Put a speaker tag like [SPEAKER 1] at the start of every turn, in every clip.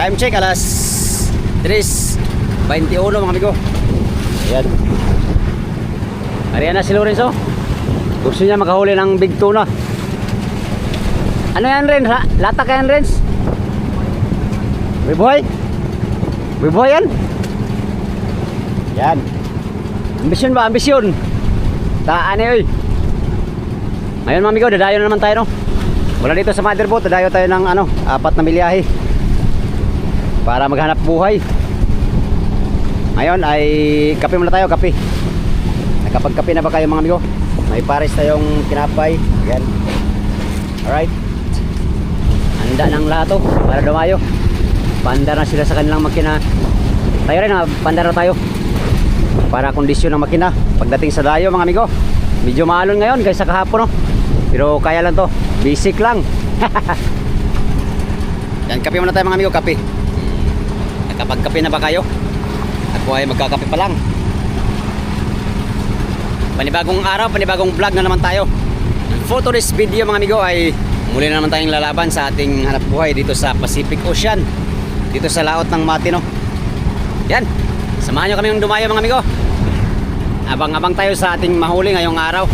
[SPEAKER 1] Time check alas 3:21 mga amigo. Ayan. Ariyan na si Lorenzo. Gusto niya makahuli ng big tuna. Ano yan, Renz? Lata ka yan, Renz? Biboy? Biboy yan? Yan. Ambisyon ba? Ambisyon. Taan eh, oy. Ngayon mga amigo, dadayo na naman tayo, no? Wala dito sa motherboat, dadayo tayo ng 4 na milyahe para maghanap buhay. Ngayon ay kape muna tayo, kape. Nakapagkape na ba kayo mga amigo? May pares tayong kinapay. Yan. Alright. Handa ng lato para dumayo. Pandar na sila sa kanilang makina. Tayo rin, pandar na tayo para kondisyon ng makina pagdating sa dayo mga amigo. Medyo maalon ngayon guys sa kahapon, no? Pero kaya lang to, basic lang. Yan, kape muna tayo mga amigo, kape. Nakapagkape na ba kayo? Ako ay magkakape pa lang. Panibagong araw, panibagong vlog na naman tayo. For today's video mga amigo ay muli na naman tayong lalaban sa ating hanap buhay dito sa Pacific Ocean, dito sa laot ng Matino. Yan, samahan nyo kami ng dumayo mga amigo. Abang-abang tayo sa ating mahuli ngayong araw.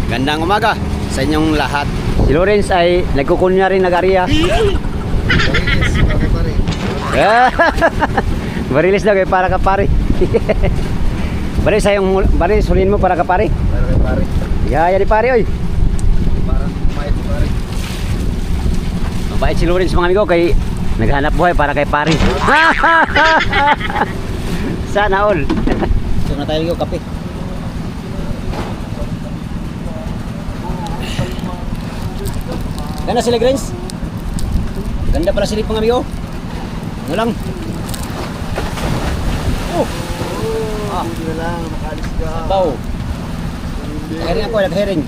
[SPEAKER 1] Gandang umaga sa inyong lahat. Si Lawrence ay nagkukunya rin nag-ariya. Barilis daw kayo para ka pare. Bari sayong bari sulin mo para ka pare.
[SPEAKER 2] Para kay pare.
[SPEAKER 1] Gaya di pare oy.
[SPEAKER 2] Parang mait si pare.
[SPEAKER 1] Mabait si Lawrence mga amigo kay naghanap buhay para kay pare. Sana all. So na tayo ligo kape. Ganda sila Grains. Ganda pala silip mga amigo. Ano lang.
[SPEAKER 2] Hindi na lang, makalis ka.
[SPEAKER 1] Baw. Nag-herring ako, nag-herring.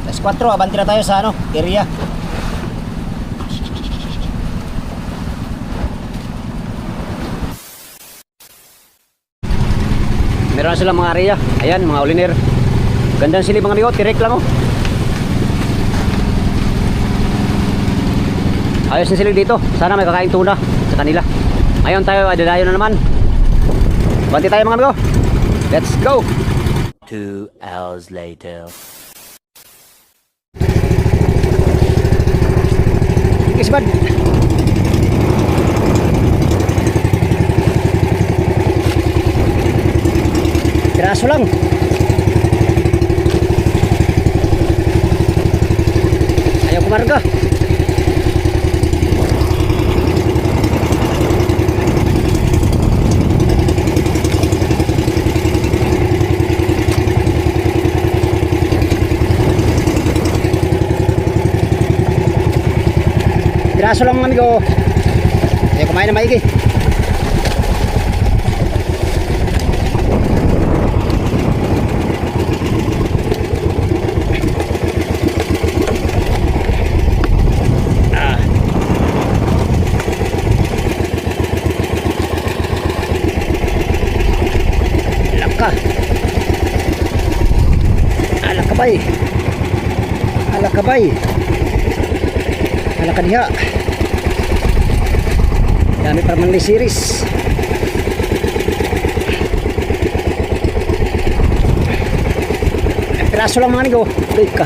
[SPEAKER 1] Alas 4, abanti na tayo sa area. Meron na silang mga area. Ayan, mga uliner. Gandang silip mga amigo, tirek lang oh. Ayos na silip dito. Sana may kakain tuna sa kanila. Ngayon tayo, adalayo na naman. Banti tayo mga amigo. Let's go.
[SPEAKER 3] 2 hours later.
[SPEAKER 1] Isbad. Piraso lang. Ayaw kumarga. Piraso lang mga amigo. Ayaw kumain na maigi. Laka. Alakabay. Alakabay. Alakadiha. Dami para manli series. Piraso lang mga amigo. Bait ka.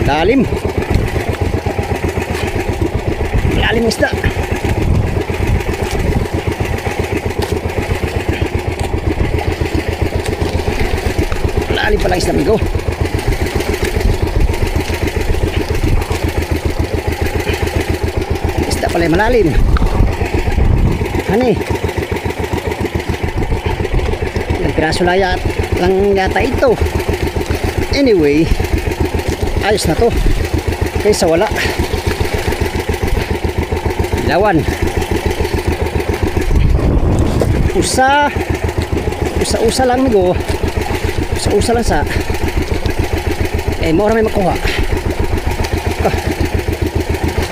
[SPEAKER 1] Lalim. Lalim isda. Lalim pala isda amigo. Isda pala malalim. Hani. Ilang piraso lang yata ito. Anyway, ayos na to kaysa wala. Lawan. Usa lang amigo. Usa lang sa mura may makuha.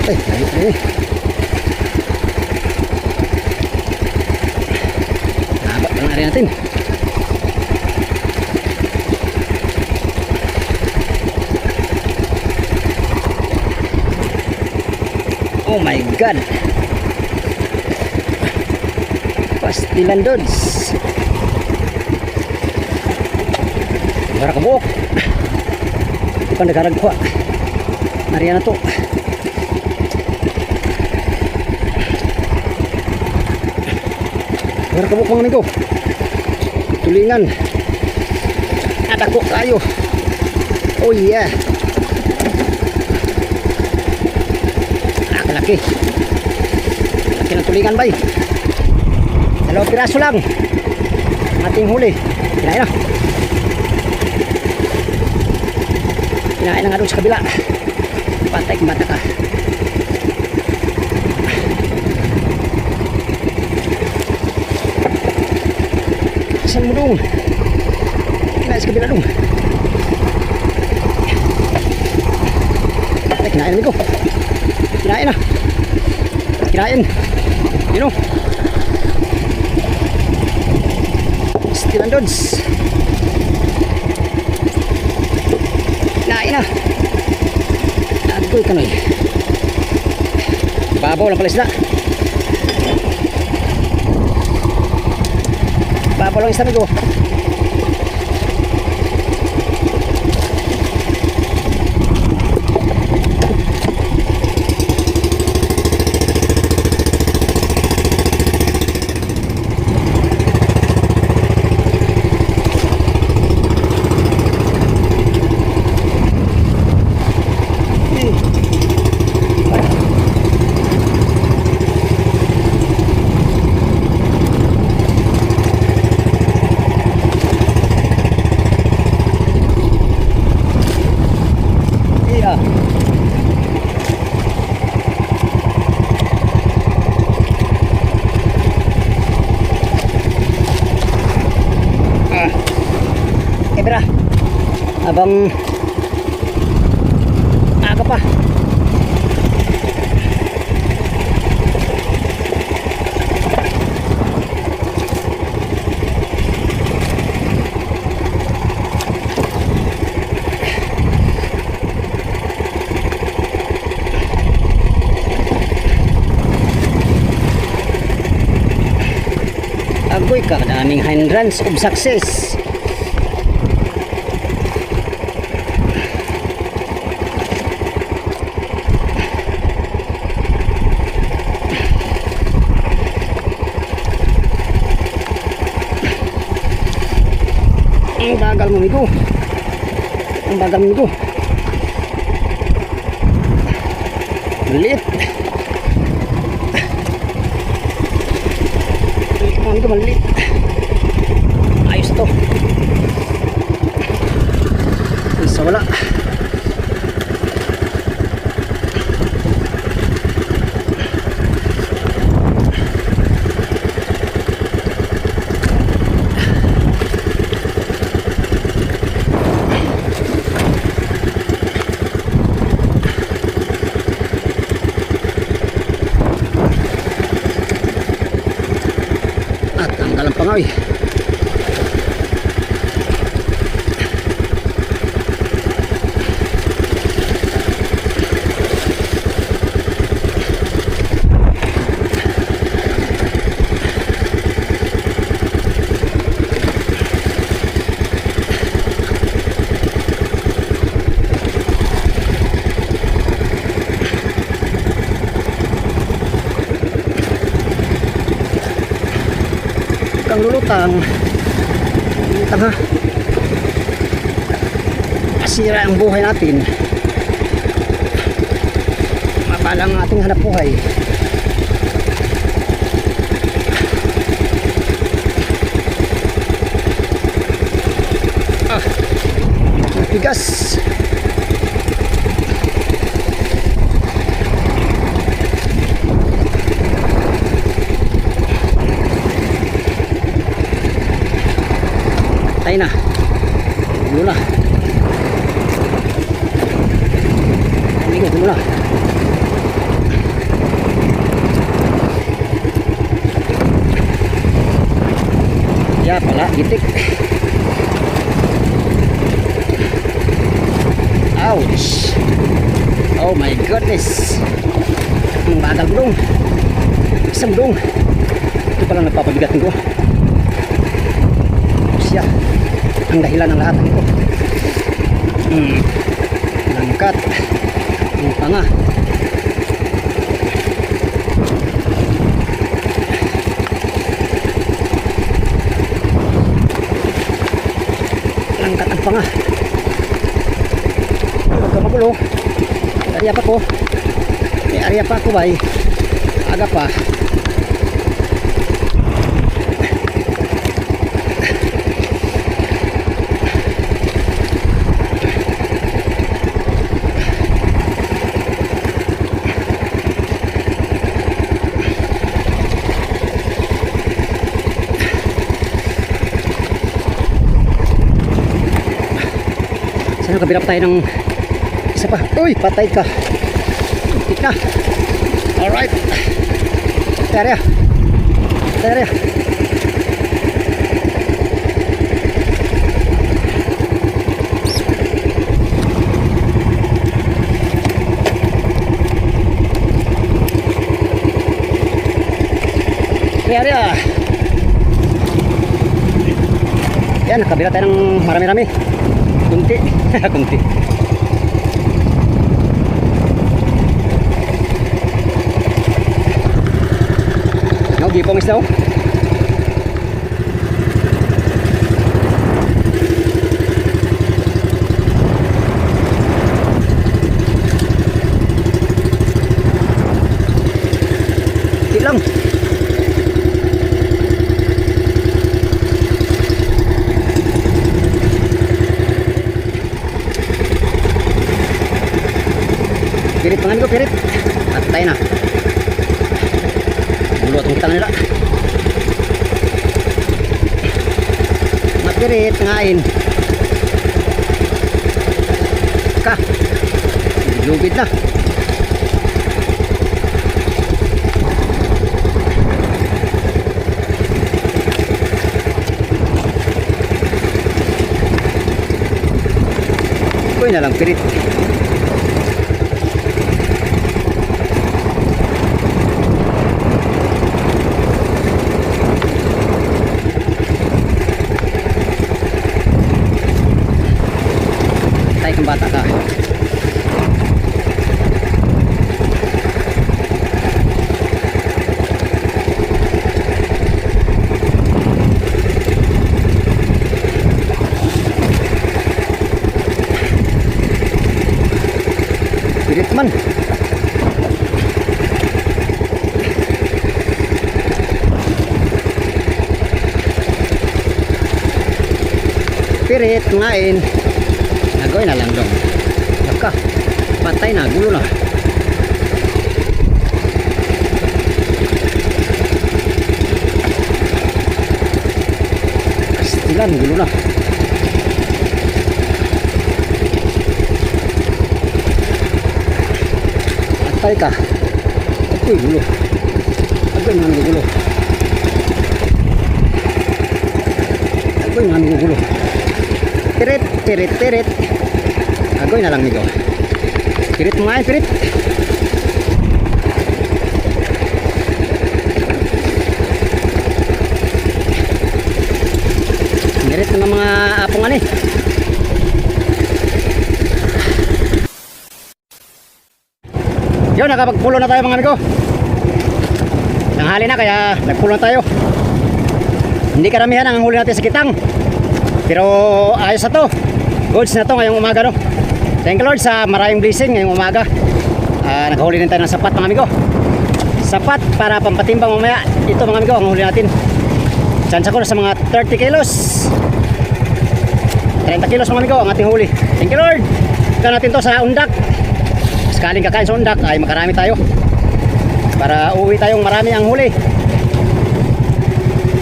[SPEAKER 1] Ay, layo. Haba pa ng Ari natin. Oh my God. Pastilan dods. Bara ka buok. Hindi pa nagharagpa. Ari na to. Bara ka buok mga amigo. Tulingan. Adako kayo. Oh yeah. Laki. Laki ng tulingan bay. 2 piraso lang. Ating huli. Kinain na. Kinain na nga doon sa kabila. Patay kumata ka. Saan mo doon? Kinain sa kabila doon. Patay kinain na ko. Kinain na. Kinain. Yun o. Stilan dods. Kinain na. Agoy ka noy. Babaw lang pala isda. Babaw lang isda amigo. Abang aga pa. Agoy ka kadaming hindrance of success. Ang bagal mo amigo. Ang bagal mo amigo. Maliit. Amigo maliit. Ayos to. Isa wala. Dalam pangoy. Kang lulutang ha, masira ang buhay natin, mapalang ang ating hanap buhay. Bigas. Tayo na. Gulo na. Amigo, gulo na. Itik. Ouch. Oh my goodness. Ang bagal dong. Isang dong. Ito palang nagpapabigat ko. Siya. Ang dahilan ng lahat ng ito. Langkat. Ang panga. Langkat ang panga. Huwag ka magulo. May area pa ko. May area pa ako ba eh. Aga pa. Sana kabila pa tayo ng isa pa. Uy, patay ka. Tik na. Alright. Area. Area. Area. Yan, nakabila tayo ng marami-rami. Kunti. Kunti. No, gipong isda oh. Lang. Pirit pangan ko, pirit. Atay na. Bulo atong tangan nila. Mapirit, ngain. Ka. Lugid na. Uy na lang, pirit. Kung bata ka pirit man pirit ngain. Gawin na lang dong. Yaka. Patay na. Gulo na. Pastilan. Gulo na. Patay ka. Ako'y gulo. Ako'y nga gulo. Ako'y nga gulo. Pirit. Pirit. Pirit. Agoy na lang nito. Pirit mo nga pirit. Pirit ng mga apongan eh. Yun, nakapagpulo na tayo mga amigo. Nanghali na kaya nagpulo na tayo. Hindi karamihan ang huli natin sa kitang. Pero ayos na to. Goods na to ngayong umaga no. Thank you Lord sa maraming blessing ngayong umaga. Nakahuli din tayo ng sapat mga amigo. Sapat para pampatimbang mamaya. Ito mga amigo ang huli natin. Chance ko na sa mga 30 kilos. 30 kilos mga amigo ang ating huli. Thank you Lord. Ito natin to sa undak. Sakaling kakain sa undak ay makarami tayo. Para uwi tayong marami ang huli.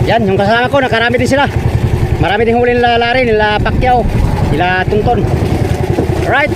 [SPEAKER 1] Yan yung kasama ko nakarami din sila. Marami din huli nila Larry, nila Pacquiao, nila Tunton. Alright.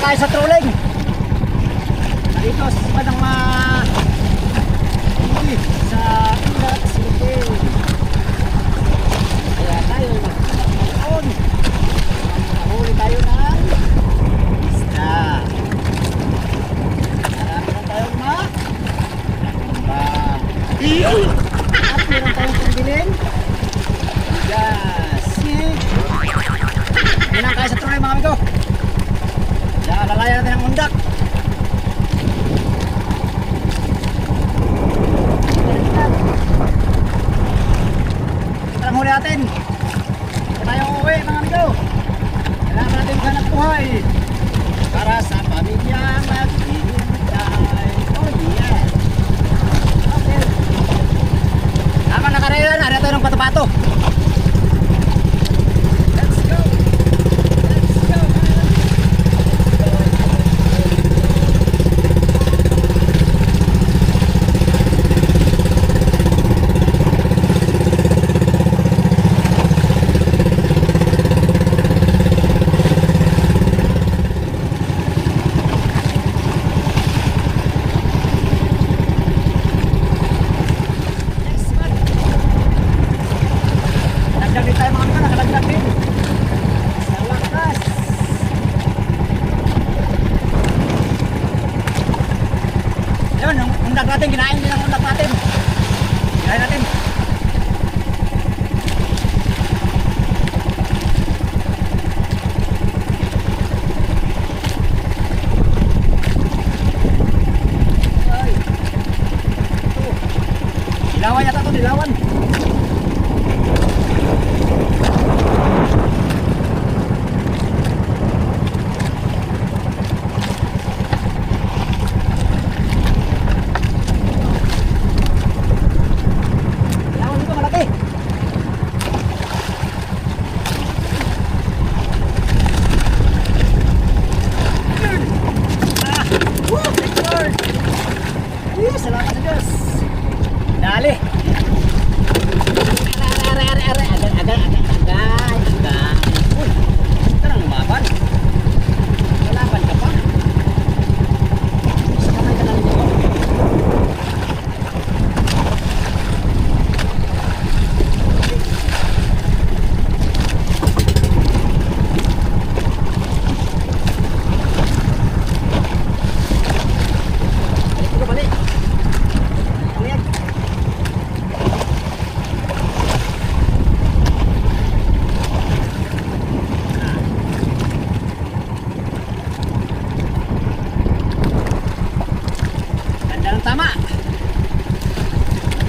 [SPEAKER 1] tayo sa trolling. Dito sa padang sa Indat City. Kaya tayo magkakaroon. Huli tayo ng isda. Marami lang tayong at meron tayong pagbilin. Yes. Yan ang kaya sa trolling mga amigo. Kaya lalayan natin ang undak. Ito ang huli natin. Ito tayong uuwi mga amigo. Kailangan natin hanap buhay para sa pamilya maghihintay. Oh yeah. Okay. Tama nakaraya na. Narito ng pato-pato. Let's go. Let's go. Nagdag din tayo mga amigo, nakalagdag din. Sa wakas. Yun, yung undak natin, kinain din ang undak natin. Kinain natin. Ay. Ito. Dilawan yata ito, dilawan. Dilawan ito, malaki. Ah! Woo! Thank you, Lord! Salamat sa Diyos. Dali. Agay. Uy, ito nang lumaban. Lalaban ka pa. Sa kamay ka na nito. Balik. Balik. Ganda ng tama.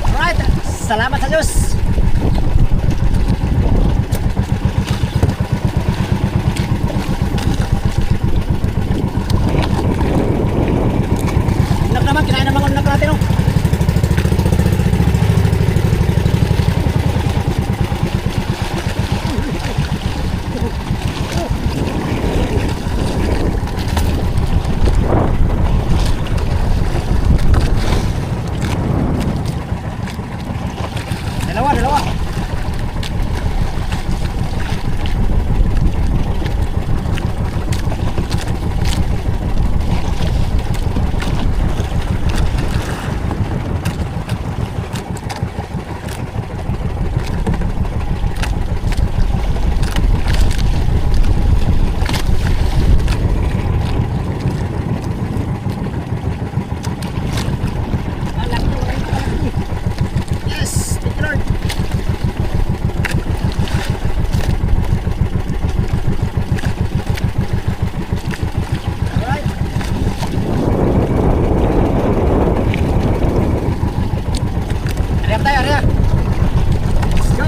[SPEAKER 1] Alright, salamat sa Diyos. Undak naman, kinain ng mga undak natin, oh. Dalawa. Yes, thank you, Lord. Alright. Ariap tayo, ariap. Let's go.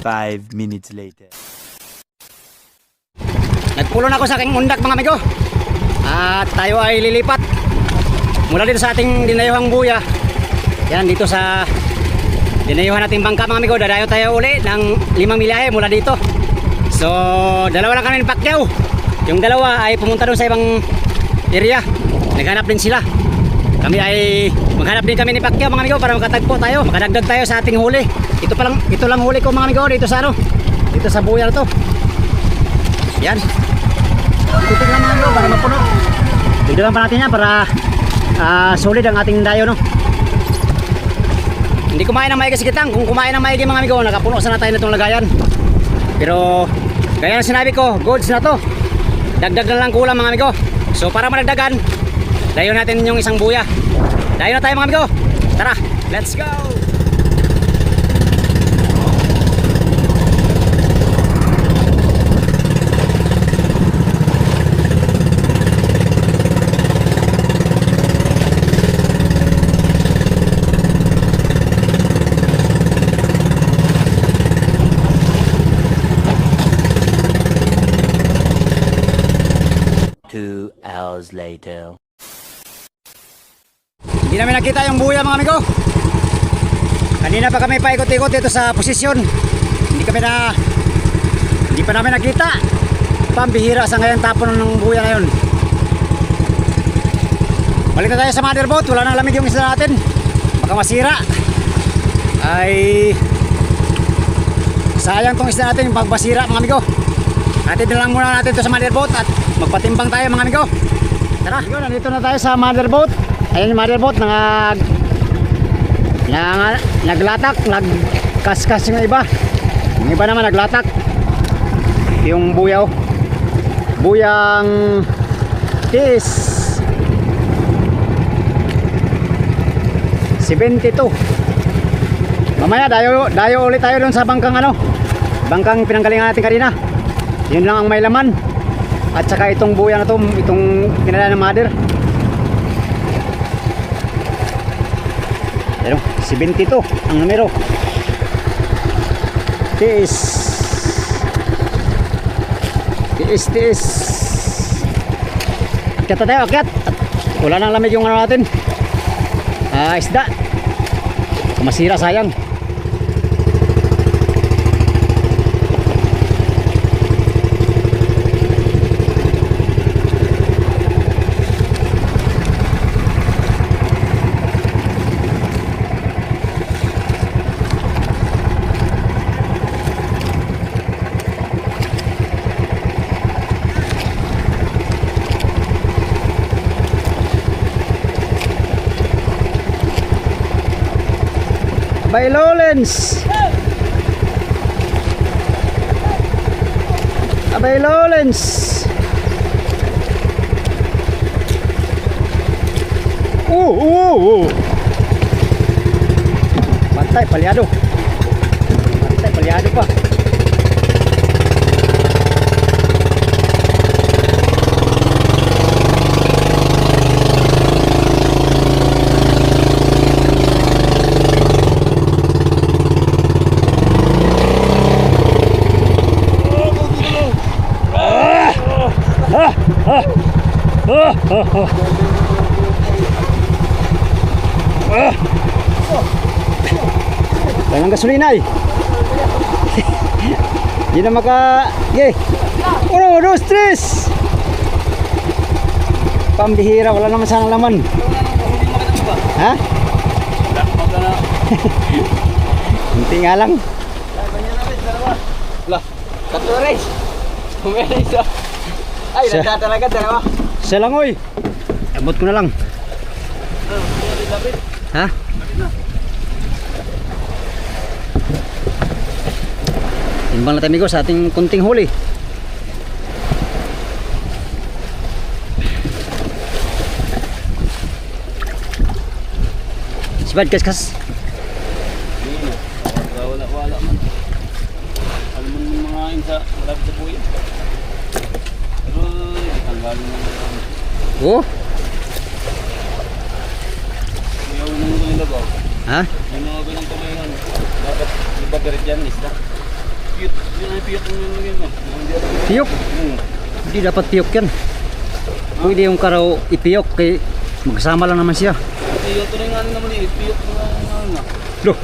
[SPEAKER 3] Five minutes later.
[SPEAKER 1] Nagpulo na ako sa aking undak mga amigo. At tayo ay lilipat mula dito sa ating dinayuhang buya. Yan dito sa dinayuhan natin bangka mga amigo. Dadayo tayo uli ng 5 milyahe mula dito. So dalawa lang kami ni Pacquiao. Yung dalawa ay pumunta doon sa ibang area. Naghanap din sila. Kami ay maghanap din kami ni Pacquiao mga amigo para makatagpo tayo, makadagdag tayo sa ating huli. Ito lang huli ko mga amigo dito sa ano, dito sa buya na to. Yan. Titignan mga amigo para mapuno. Tignan pa natin yan para solid ang ating dayo, no. Hindi kumain ng maigi si Kitang. Kung kumain ng maigi mga amigo, nakapuno sana tayo na itong lagayan. Pero gaya na sinabi ko, goods na to. Dagdag na lang kulang mga amigo. So para madagdagan, dayo natin yung isang buya. Dayo na tayo mga amigo. Tara, let's go!
[SPEAKER 3] Two hours later.
[SPEAKER 1] Hindi namin nakita yung buya mga amigo. Kanina pa kami paikot-ikot dito sa posisyon. Hindi pa namin nakita. Pambihira sa ngayon tapon ng buya na yun. Balik na tayo sa motherboat. Wala nang lamig yung isda natin. Baka masira. Ay sayang tong isda natin pag masira mga amigo. Atid na lang muna natin ito sa motherboat at magpatimbang tayo mga amigo. Tara, nandito na tayo sa motherboat. Ayan yung motherboat, naglatak, nagkaskas yung iba. Yung iba naman naglatak. Yung buyaw, buyang tis 72. Mamaya dayo ulit tayo dun sa bangkang bangkang pinanggalingan natin kanina. Yun lang ang may laman. At saka itong buya na to, itong pinala ng mother. Pero 72 ang numero. Tiis. Akyat na tayo, akyat. At wala nang lamig yung natin. Isda. Masira, sayang. By Lowlands. By Lowlands. Patay palyado. Patay palyado pa. Tangang gasolina eh. Hindi na Okay. 1, 2, 3. Pambihira, wala naman sanang laman. Ha? Hindi nga lang.
[SPEAKER 2] Lah, satu race. Kumera isa. Ay, nagda talaga dalawa.
[SPEAKER 1] Isa lang oy. Abot ko na lang. Ha? Timbang na tayo amigo sa ating kunting huli. Sibad kas.
[SPEAKER 2] Wala man. Alam mo mga insa, wala sa buhay. Pero tanggalin mo na.
[SPEAKER 1] Oh?
[SPEAKER 2] Ayaw nang ilabaw.
[SPEAKER 1] Ha?
[SPEAKER 2] Yung mga ganang tumayan. Dapat ibagarit yan, isda. Piyot. Yun ay piyot ng yun.
[SPEAKER 1] Piyok? Hindi dapat piyok yan. Pwede yung karaw ipiyok kay magsama lang naman siya.
[SPEAKER 2] Kasi yung tuloy nga naman eh, piyot mga
[SPEAKER 1] Loh,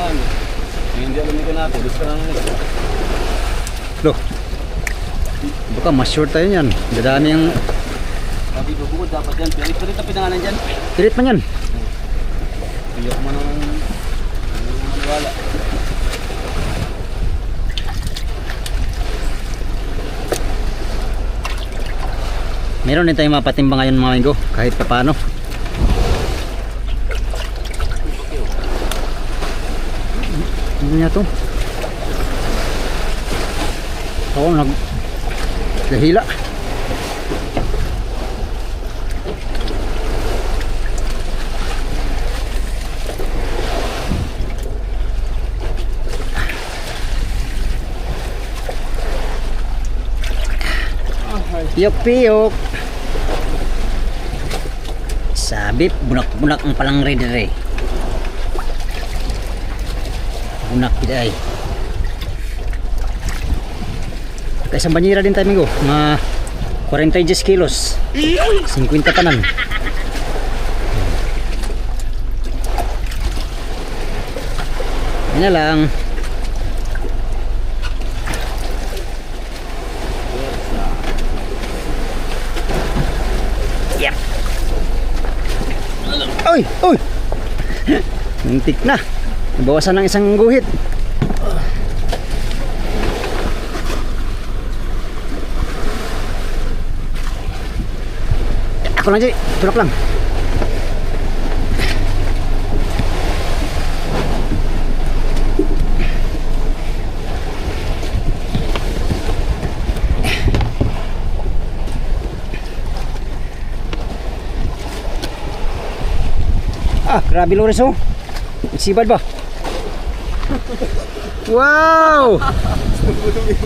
[SPEAKER 2] marami. Hindi alam ko natin. Gusto ka lang ito.
[SPEAKER 1] Loh. Baka mas short tayo yan. Dadami yung
[SPEAKER 2] Sabi ko bukod dapat yan. Pilit ang pinangalan dyan.
[SPEAKER 1] pilit man yan.
[SPEAKER 2] Piyok mo nang maniwala.
[SPEAKER 1] Meron din tayong mapatimbang ngayon mga amigo. Kahit pa paano. Ano niya to? Oo, nagdahila. Piyok-piyok. Sabi, bunak-bunak ang palang redere. Bunak piday. Kaya sa banyera din tayo minggo. Mga 40 kilos. 50 tanan. Yan na lang. Yep. Oy, oy. Muntik na. Nabawasan ng isang guhit. Ako lang, Jay. Tulak lang. Ah, grabe Lores oh. Sibad ba? Wow!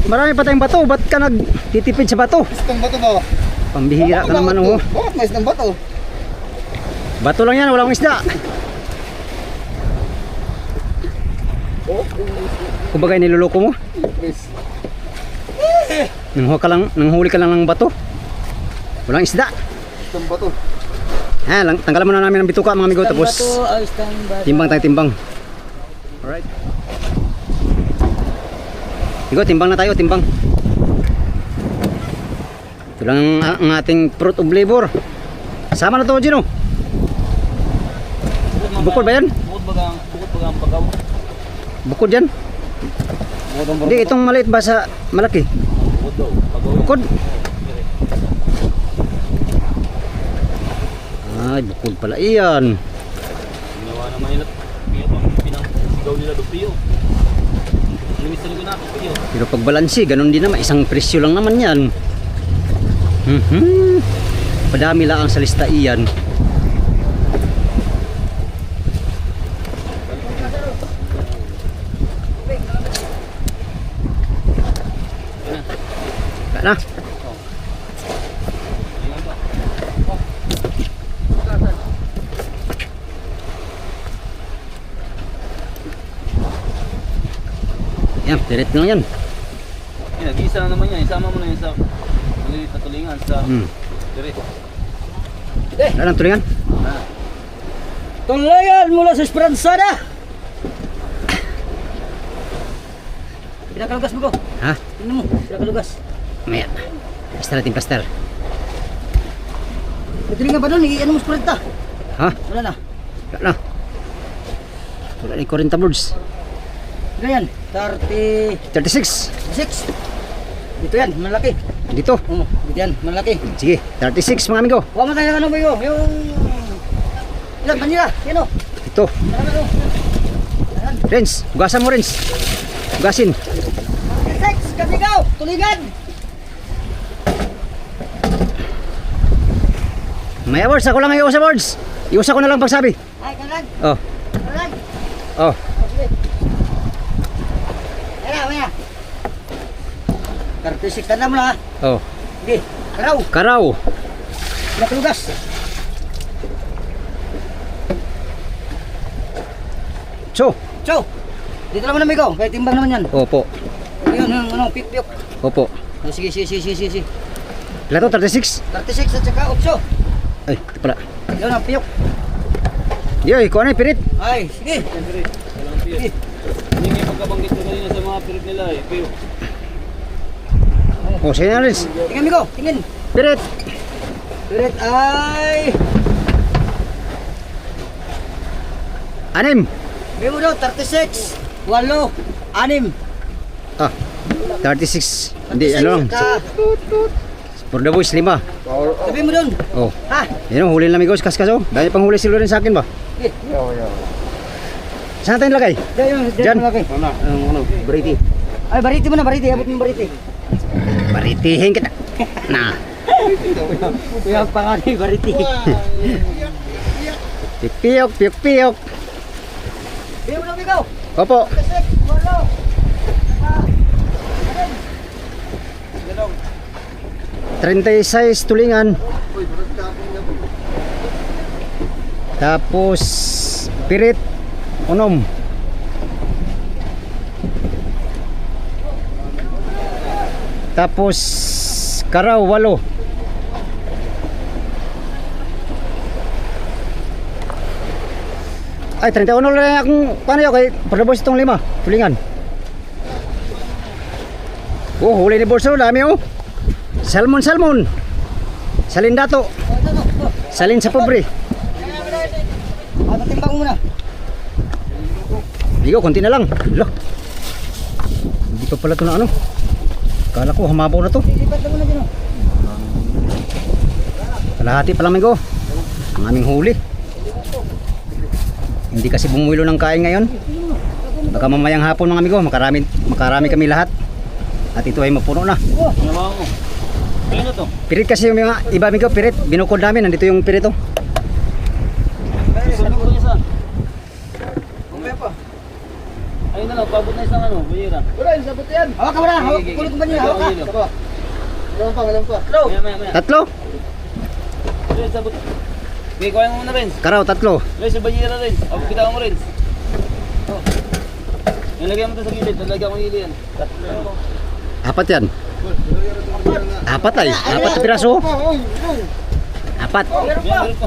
[SPEAKER 1] Marami pa tayong bato. Ba't ka nagtitipid sa bato?
[SPEAKER 2] Isang bato ba?
[SPEAKER 1] Pambihira ka naman oh.
[SPEAKER 2] Bakit may isang bato?
[SPEAKER 1] Bato lang yan, walang isda. Kumbaga niloloko mo? Nanghuli ka lang ng bato. Walang isda.
[SPEAKER 2] Isang bato.
[SPEAKER 1] Ha, tanggalan muna namin ang bituka mga amigo tapos timbang tayo timbang. Alright. Amigo, timbang na tayo, timbang. Ito lang ang ating fruit of labor. Sama na to, Gino. Bukod ba yan?
[SPEAKER 2] Bukod ba ang pagaw?
[SPEAKER 1] Bukod yan? Hindi, itong maliit ba sa malaki?
[SPEAKER 2] Bukod daw. Pagaw.
[SPEAKER 1] Bukod? Ay, bukod pala iyan.
[SPEAKER 2] Ginawa naman nila. Kaya bang pinangsigaw nila do piyo. Lumisan ko na ako piyo.
[SPEAKER 1] Pero pag balansi, ganun din naman. Isang presyo lang naman yan. Padami lang sa lista iyan. Na. Yan, direct lang yan.
[SPEAKER 2] Nag-iisa na naman yan. Isama mo na yan sa maliit na tulingan sa direct.
[SPEAKER 1] Wala lang tulingan.
[SPEAKER 4] Tulingan mula sa Esperanzada. Pinakalugas mo ko.
[SPEAKER 1] Ha?
[SPEAKER 4] Tingnan mo, pinakalugas.
[SPEAKER 1] Maya. Plaster natin, plaster.
[SPEAKER 4] May tulingan pa doon, ano mo sa 40?
[SPEAKER 1] Ha?
[SPEAKER 4] Wala na.
[SPEAKER 1] Wala na. Wala ni 40 birds.
[SPEAKER 4] Ganyan,
[SPEAKER 1] 36.
[SPEAKER 4] 36. Dito yan, malaki.
[SPEAKER 1] Dito.
[SPEAKER 4] Dito yan, malaki.
[SPEAKER 1] Sige, 36 mga amigo.
[SPEAKER 4] Huwag mo tayo ng ano ba yung ilan pa nila? Yan o.
[SPEAKER 1] Ito. Renz, hugasan mo Renz. Hugasin.
[SPEAKER 4] 36, kasigaw, tulingan.
[SPEAKER 1] May awards, ako lang ayaw sa awards. Iusa ko na lang pagsabi.
[SPEAKER 4] Ay, kalag,
[SPEAKER 1] Oh.
[SPEAKER 4] kalag.
[SPEAKER 1] Oh.
[SPEAKER 4] Maya. 36, tanda mo na ha.
[SPEAKER 1] Oh.
[SPEAKER 4] Sige, karaw,
[SPEAKER 1] Karaw.
[SPEAKER 4] pinakalugas.
[SPEAKER 1] So.
[SPEAKER 4] So, dito naman amigo, kaya timbang naman yan.
[SPEAKER 1] Opo.
[SPEAKER 4] Yun, ano, pipyok.
[SPEAKER 1] Opo.
[SPEAKER 4] Oh, sige.
[SPEAKER 1] Ilan to? 36?
[SPEAKER 4] 36 at saka 8.
[SPEAKER 1] Ay, ito pala.
[SPEAKER 4] Yun ang piyok.
[SPEAKER 1] Yoy, kuha na yung pirit.
[SPEAKER 4] Ay, sige. Sige.
[SPEAKER 2] Hindi may pagkabanggit ko kanina sa mga pirit nila eh. Pero,
[SPEAKER 1] Oh, sige na Rins.
[SPEAKER 4] Tingnan Migo, tingnan.
[SPEAKER 1] Pirit.
[SPEAKER 4] Pirit ay...
[SPEAKER 1] Anim.
[SPEAKER 4] Memo daw, 36. 8. 6.
[SPEAKER 1] Ah, 36. Hindi, ano lang. For the boys, 5.
[SPEAKER 4] Sabi mo doon.
[SPEAKER 1] Oh,
[SPEAKER 4] Ha?
[SPEAKER 1] yun o, huli na amigos, kaskas o. Dahil pang huli si Loren sa akin ba?
[SPEAKER 4] Eh,
[SPEAKER 1] Saan natin lagay?
[SPEAKER 4] Diyan.
[SPEAKER 1] Diyan.
[SPEAKER 4] Malaki.
[SPEAKER 1] Ano, Brady.
[SPEAKER 4] Ay, bariti mo na, bariti. Abot mo bariti.
[SPEAKER 1] Baritihin kita. Nah.
[SPEAKER 4] Kaya pa nga ni bariti.
[SPEAKER 1] Piyok, piyok, piyok.
[SPEAKER 4] Memo daw, Migo.
[SPEAKER 1] Opo.
[SPEAKER 4] 36.
[SPEAKER 1] 36 tulingan. Tapos pirit unom. Tapos karaw 8. Ay 31 lang akong paano yun kay pagdabos itong 5 tulingan. Oh, huli ni Bolso, dami oh. Salmon, salmon. Salin dato. Salin sa pobre.
[SPEAKER 4] Ah, patimbang mo muna.
[SPEAKER 1] Ligo, konti na lang. Lo. Hindi pa pala ito na ano. Kala ko hamabaw na to.
[SPEAKER 4] Lipat lang muna dyan, oh.
[SPEAKER 1] Kalahati pa lang amigo. Ang aming huli. Hindi kasi bumuilo ng kain ngayon. Baka mamayang hapon mga amigo, makarami kami lahat. At ito ay mapuno na.
[SPEAKER 2] nabawa mo. Ayun na to.
[SPEAKER 1] Pirit kasi yung mga iba amigo, pirit. Binukod namin, nandito yung pirit oh.
[SPEAKER 2] Sabi ko niya saan?
[SPEAKER 4] Mamaya pa.
[SPEAKER 2] Ayun na lang, pabot na isang ano, bayira.
[SPEAKER 4] Wala, yung sabot yan. Hawak ka muna, hawak. Kulot mo ba niya, hawak ka. Alam pa. Bro.
[SPEAKER 2] Maya.
[SPEAKER 1] Tatlo?
[SPEAKER 2] Renz, sabot. Okay, kuha mo muna Renz.
[SPEAKER 1] Karaw, tatlo.
[SPEAKER 2] Renz, yung bayira Renz. Kita mo Renz. Oh. Nilagyan mo ito sa gilid, nilagyan ko yung yan. Tatlo.
[SPEAKER 1] Apat yan. Apat ay. Apat na piraso. Apat.
[SPEAKER 2] Meron pa.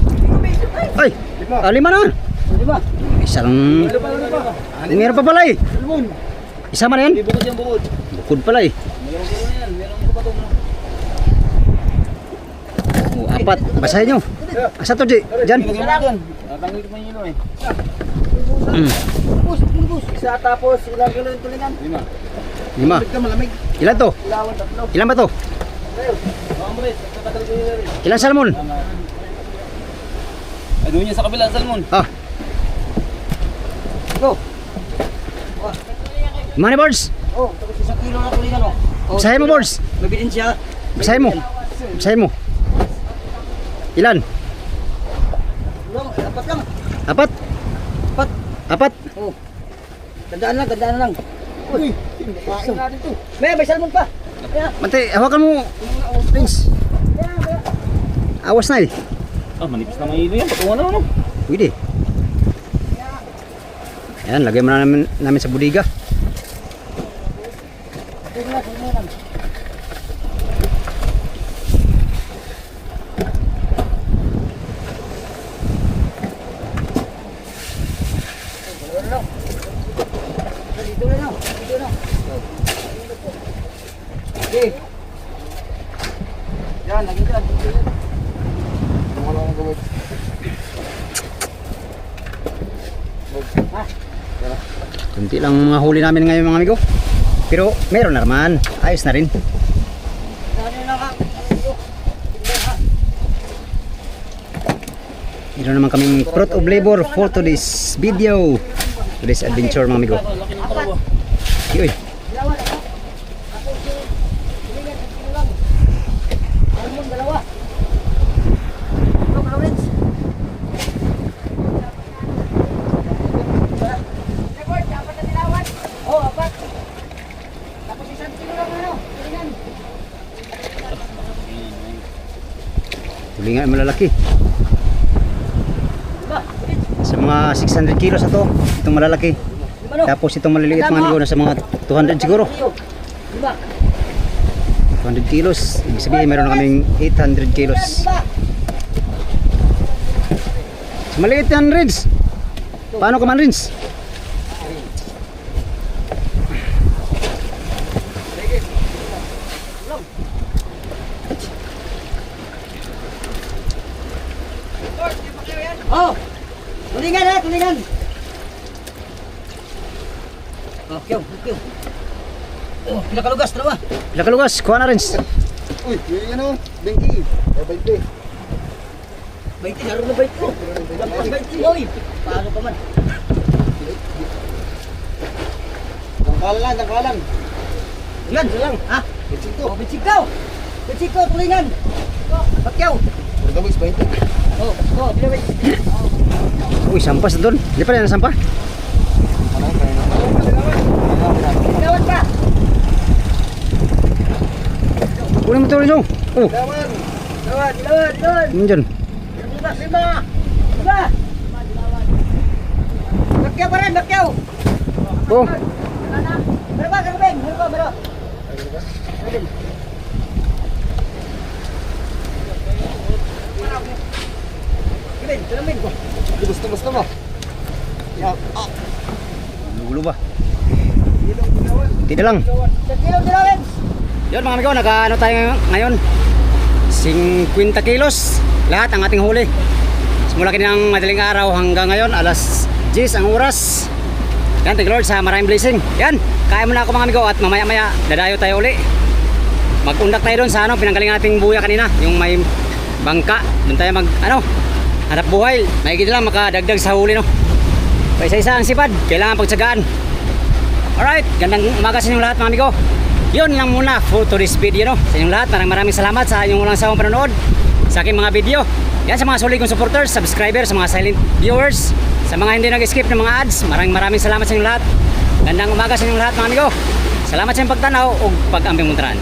[SPEAKER 1] Ay, 5 na.
[SPEAKER 4] Diba?
[SPEAKER 1] Isang... Meron pa pala eh. Isa man yan?
[SPEAKER 2] Hindi bukod yan, bukod.
[SPEAKER 1] Bukod pala eh.
[SPEAKER 2] Meron ko na yan, meron ko pa ito.
[SPEAKER 1] Oh, apat. Basahin nyo. Asa to, Ji? Diyan.
[SPEAKER 2] Nilagyan mo dyan. Tatanggal ko pa yung hilo eh.
[SPEAKER 4] Bus. Isa tapos ilang kilo yung tulingan.
[SPEAKER 2] 5.
[SPEAKER 1] 5.
[SPEAKER 4] Ka malamig.
[SPEAKER 1] Ilan to?
[SPEAKER 4] Ilawan tatlo.
[SPEAKER 1] Ilan ba to?
[SPEAKER 2] Baka mo Renz, tatanggal ko yung hilo Renz.
[SPEAKER 1] Ilan salmon?
[SPEAKER 2] Ay, doon niya sa kabila, salmon.
[SPEAKER 1] Ah,
[SPEAKER 4] Go.
[SPEAKER 1] money boards.
[SPEAKER 4] Oh, tapos isang kilo na tulingan, oh. Oh,
[SPEAKER 1] Basahin mo, boards.
[SPEAKER 4] May bidensya.
[SPEAKER 1] Basahin mo. Basahin mo. Ilan?
[SPEAKER 4] Dapat lang.
[SPEAKER 1] Apat?
[SPEAKER 4] Dapat.
[SPEAKER 1] Apat?
[SPEAKER 4] Oh. Gandaan lang. Uy, kain natin to. May salmon pa. Kaya,
[SPEAKER 1] Mante, hawakan mo. Rings. Awas na eh.
[SPEAKER 2] Ah, manipis na may hilo yan. Patungan na ano.
[SPEAKER 1] Pwede. Ayan, lagay mo na namin sa budiga.
[SPEAKER 4] dito na. Okay. Yan, lagi dyan.
[SPEAKER 1] Kunti lang mga huli namin ngayon mga amigo. Pero meron na naman. Ayos na rin. Meron naman kaming fruit of labor for today's video. Today's adventure mga amigo.
[SPEAKER 2] Laki ng kalawa.
[SPEAKER 1] Uy. Tulingan malalaki. Sa mga 600 kilos na to, itong malalaki. Tapos itong maliliit mga amigo, nasa mga 200 siguro. 200 kilos. Ibig sabihin meron na kaming 800 kilos. Maliit yan, Rins. Paano ka man, Rins?
[SPEAKER 4] Oh! Tulingan ha, tulingan! Oh, kyo. Oh, pinakalugas, dalawa.
[SPEAKER 1] Pila ka lugas, kuha na rin.
[SPEAKER 5] Uy, yung ano, Benki. 20.
[SPEAKER 4] 20, naroon na 20 ko. Lampas 20, oy. Paano pa man?
[SPEAKER 5] Dangkalan.
[SPEAKER 4] Yan, lang. Ha?
[SPEAKER 5] Bensin to.
[SPEAKER 4] Oh, bitsikaw. Bitsikaw, tulingan. Bakyaw.
[SPEAKER 5] Puro gawis, 20.
[SPEAKER 4] Oh, bilawin.
[SPEAKER 1] Uy, sampas doon. Di pa rin sampah.
[SPEAKER 5] Ano, kaya na.
[SPEAKER 4] Bilawin pa.
[SPEAKER 1] Kunin mo tuloy nyo. Oh,
[SPEAKER 4] Bilawin.
[SPEAKER 1] yun dyan.
[SPEAKER 4] Lima. Bakyaw pa rin, bakyaw.
[SPEAKER 1] Oh,
[SPEAKER 4] Meron ba, meron. Kibin, salamin ko.
[SPEAKER 5] Gusto mo. Yan.
[SPEAKER 1] gulo ba? Hindi na lang.
[SPEAKER 4] Sa kilo, bilawin.
[SPEAKER 1] Yun mga amigo, nag-ano tayo ngayon? 50 kilos lahat ang ating huli. Simula kaninang madaling araw hanggang ngayon, alas 10 ang oras. Yan, thank you Lord sa maraming blessing. Yan, kaya muna ako mga amigo at mamaya-maya dadayo tayo uli. Mag-undak tayo doon sa pinanggalingan nating buya kanina, yung may bangka. Doon tayo hanap buhay. Mahigit lang makadagdag sa huli, no? Isa-isa ang sipad, kailangan pagtsagaan. Alright, gandang umaga sa inyong lahat mga amigo. Yun lang muna for today's video, no? Sa inyong lahat, maraming salamat sa inyong walang sawang panonood sa aking mga video. Yan sa mga solid kong supporters, subscribers, sa mga silent viewers, sa mga hindi nag-skip ng mga ads, maraming salamat sa inyong lahat. Gandang umaga sa inyong lahat mga amigo. Salamat sa inyong pagtanaw o pag-ambing muntraan.